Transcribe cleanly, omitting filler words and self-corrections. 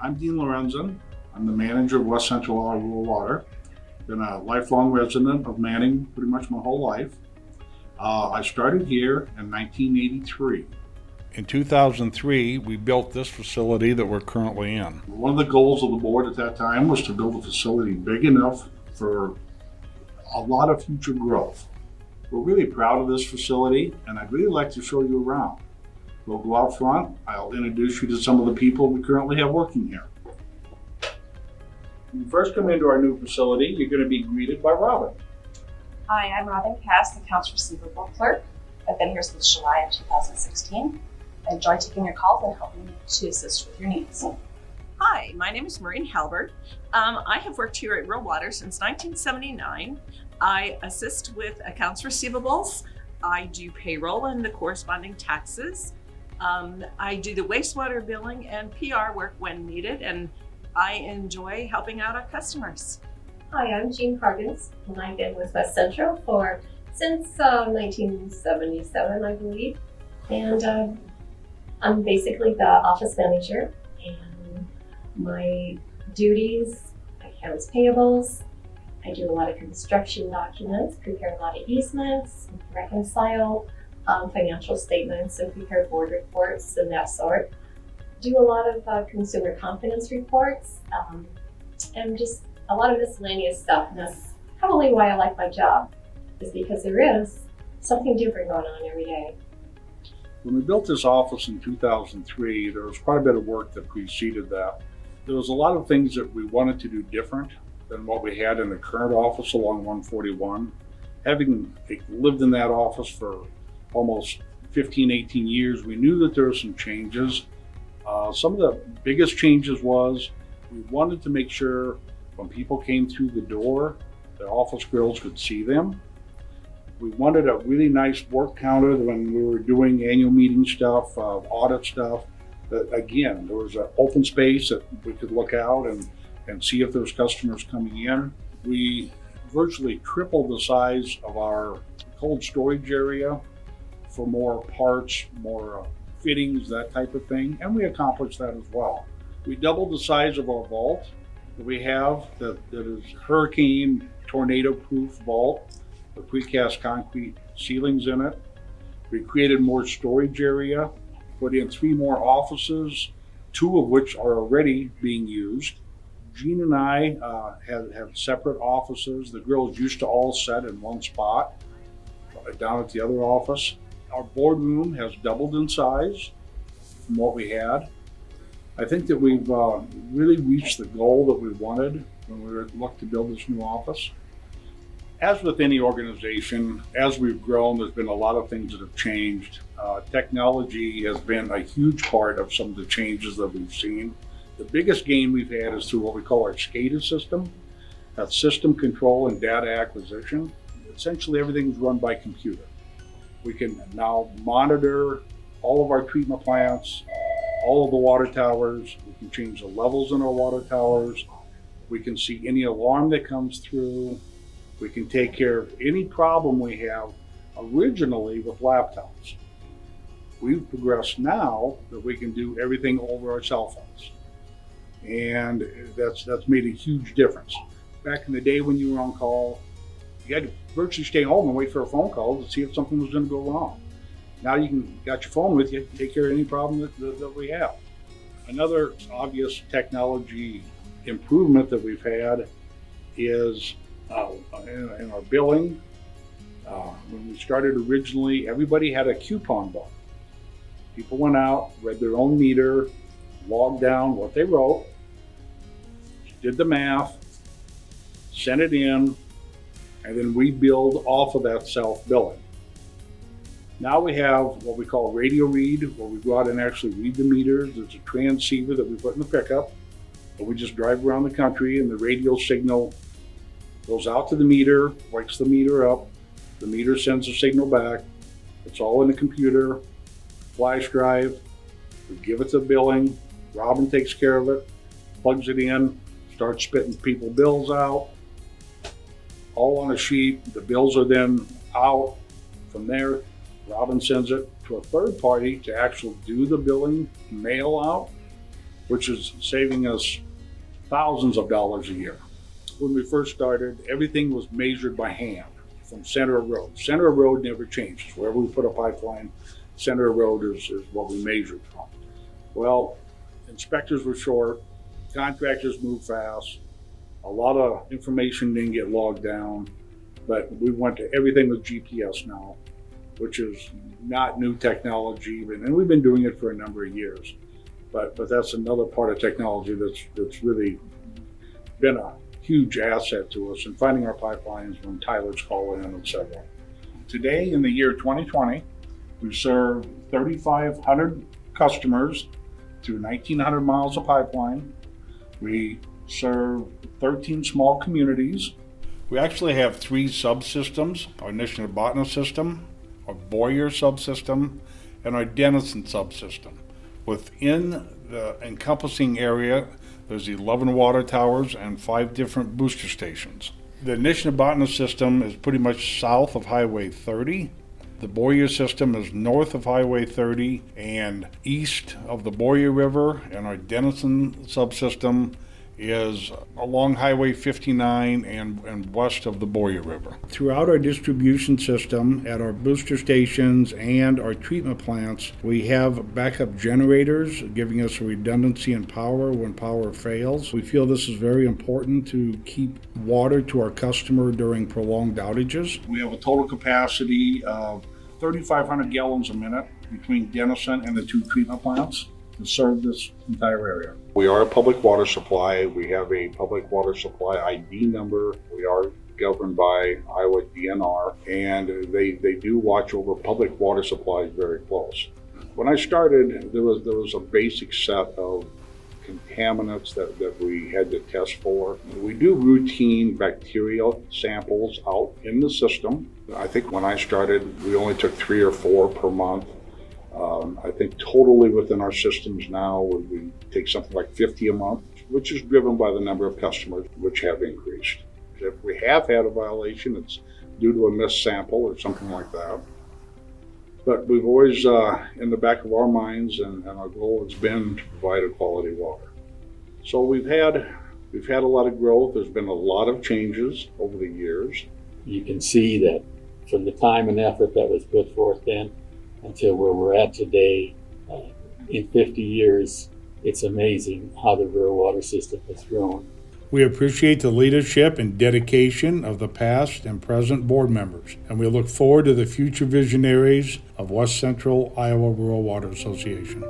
I'm Dean Lorenzen. I'm the manager of West Central Iowa Rural Water. Been a lifelong resident of Manning pretty much my whole life. I started here in 1983. In 2003, we built this facility that we're currently in. One of the goals of the board at that time was to build a facility big enough for a lot of future growth. We're really proud of this facility, and I'd really like to show you around. We'll go out front. I'll introduce you to some of the people we currently have working here. When you first come into our new facility, you're going to be greeted by Robin. Hi, I'm Robin Cass, Accounts Receivable Clerk. I've been here since July of 2016. I enjoy taking your calls and helping to assist with your needs. Hi, my name is Maureen Halbert. I have worked here at Rural Water since 1979. I assist with accounts receivables. I do payroll and the corresponding taxes. I do the wastewater billing and PR work when needed, and I enjoy helping out our customers. Hi, I'm Jean Cargins, and I've been with West Central since 1977, I believe. And I'm basically the office manager, and my duties, accounts payables. I do a lot of construction documents, prepare a lot of easements, reconcile financial statements, and prepare board reports and that sort. Do a lot of consumer confidence reports, and just a lot of miscellaneous stuff. And that's probably why I like my job, is because there is something different going on every day. When we built this office in 2003, there was quite a bit of work that preceded that. There was a lot of things that we wanted to do different than what we had in the current office along 141. Having lived in that office for almost 15, 18 years, we knew that there were some changes. Some of the biggest changes was we wanted to make sure when people came through the door, the office girls could see them. We wanted a really nice work counter when we were doing annual meeting stuff, audit stuff. But again, there was an open space that we could look out and see if there's customers coming in. We virtually tripled the size of our cold storage area for more parts, more fittings, that type of thing, and we accomplished that as well. We doubled the size of our vault that we have that is hurricane, tornado-proof vault with precast concrete ceilings in it. We created more storage area, put in 3 more offices, 2 of which are already being used. Jean and I have separate offices. The girls used to all sit in one spot down at the other office. Our boardroom has doubled in size from what we had. I think that we've really reached the goal that we wanted when we looked to build this new office. As with any organization, as we've grown, there's been a lot of things that have changed. Technology has been a huge part of some of the changes that we've seen. The biggest gain we've had is through what we call our SCADA system. That's system control and data acquisition. Essentially, everything's run by computer. We can now monitor all of our treatment plants, all of the water towers. We can change the levels in our water towers. We can see any alarm that comes through. We can take care of any problem we have originally with laptops. We've progressed now that we can do everything over our cell phones. And that's made a huge difference. Back in the day when you were on call, you had to virtually stay home and wait for a phone call to see if something was going to go wrong. Now you got your phone with you, take care of any problem that we have. Another obvious technology improvement that we've had is in our billing. When we started originally, everybody had a coupon book. People went out, read their own meter, logged down what they wrote, did the math, sent it in, and then we billed off of that self-billing. Now we have what we call radio read, where we go out and actually read the meters. There's a transceiver that we put in the pickup, and we just drive around the country, and the radio signal goes out to the meter, wakes the meter up, the meter sends a signal back. It's all in the computer, flash drive. We give it to billing. Robin takes care of it, plugs it in, starts spitting people bills out, all on a sheet. The bills are then out. From there, Robin sends it to a third party to actually do the billing, mail out. which is saving us thousands of dollars a year. When we first started, everything was measured by hand from center of road. Center of road never changes. Wherever we put a pipeline, center of road is what we measured from. Well, inspectors were short, contractors moved fast, a lot of information didn't get logged down, but we went to everything with GPS now, which is not new technology, and we've been doing it for a number of years. But that's another part of technology that's really been a huge asset to us in finding our pipelines when Tyler's call in, etc. Today, in the year 2020, we serve 3,500 customers through 1,900 miles of pipeline. We serve 13 small communities. We actually have 3 subsystems: our Nishnabotna system, our Boyer subsystem, and our Denison subsystem. Within the encompassing area, there's 11 water towers and 5 different booster stations. The Nishnabotna system is pretty much south of Highway 30. The Boyer system is north of Highway 30 and east of the Boyer River, and our Denison subsystem is along Highway 59 and west of the Boyer River. Throughout our distribution system, at our booster stations and our treatment plants, we have backup generators giving us redundancy in power when power fails. We feel this is very important to keep water to our customer during prolonged outages. We have a total capacity of 3,500 gallons a minute between Denison and the 2 treatment plants to serve this entire area. We are a public water supply. We have a public water supply ID number. We are governed by Iowa DNR, and they do watch over public water supplies very close. When I started, there was a basic set of contaminants that we had to test for. We do routine bacterial samples out in the system. I think when I started, we only took 3 or 4 per month. I think totally within our systems now, we take something like 50 a month, which is driven by the number of customers, which have increased. If we have had a violation, it's due to a missed sample or something like that. But we've always, in the back of our minds, and our goal has been to provide a quality water. So we've had a lot of growth. There's been a lot of changes over the years. You can see that from the time and effort that was put forth then until where we're at today, in 50 years, it's amazing how the rural water system has grown. We appreciate the leadership and dedication of the past and present board members, and we look forward to the future visionaries of West Central Iowa Rural Water Association.